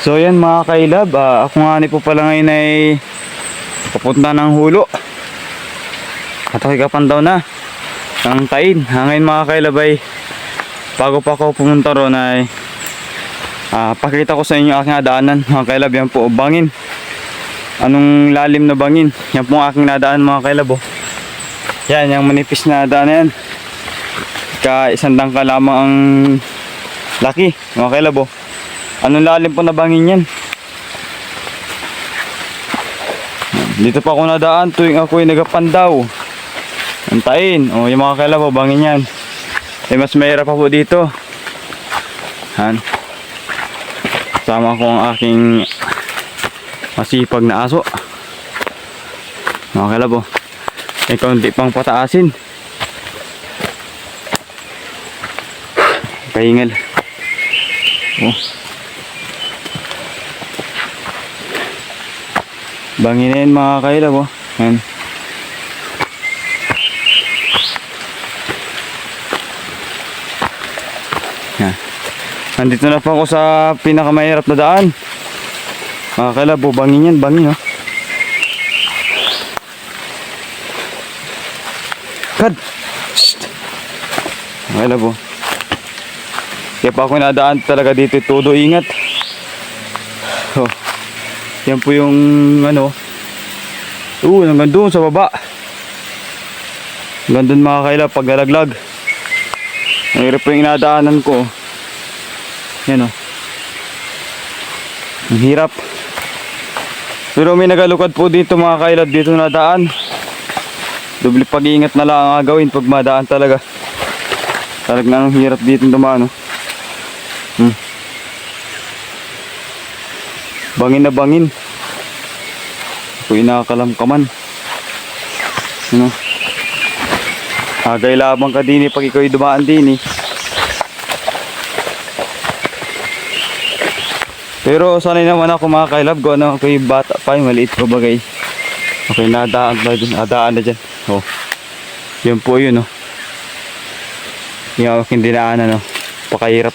So yan mga kailab, ako nga ni po pala ngayon ay papunta ng Hulo. At ako'y kapandaw na ng Tain. Ngayon mga kailab ay bago pa ako pumunta ron ay pakita ko sa inyo aking nadaanan mga kailab. Yan po bangin, anong lalim na bangin. Yan po ang aking nadaan mga kailab. Yan yung manipis na daan na yan, ka isang dangka lamang ang laki mga kailab. Anong lalim po na bangin yan. Dito pa ako nadaan tuwing ako'y nagapandaw ng Tain. Yung mga kailab, bangin yan. Mas mahirap pa po dito. Sama ko ang aking masipag na aso mga kailab. Kaunti pang pataasin. Kaingal. Banginin mga kailab. Yan. Yan. Nandito na pa ako sa pinakamahirap na daan mga kailab. Bangin yan, bangin. Kad! Mga kailab. Kaya pa ako nadaan talaga dito, todo ingat. Yan po yung hanggang doon sa baba. Hanggang doon mga kailab, paglalaglag. Mahirap po yung inadaanan ko. Yan ang hirap. Pero may nagalukad po dito mga kailab, dito nadaan. Doble pag-iingat na lang ang gawin pag madaan talaga. Talagang ang hirap dito dumaan. Bangin na bangin. Ako'y nakakalamkaman. Agay labang ka din pag ikaw dumaan din. Pero sanay naman ako mga kailab. Ako'y bata pa, maliit pa bagay. Okay, nadaan ba dyan? Nadaan na dyan. Yun po yun. Yung aking dinaanan. Pakahirap.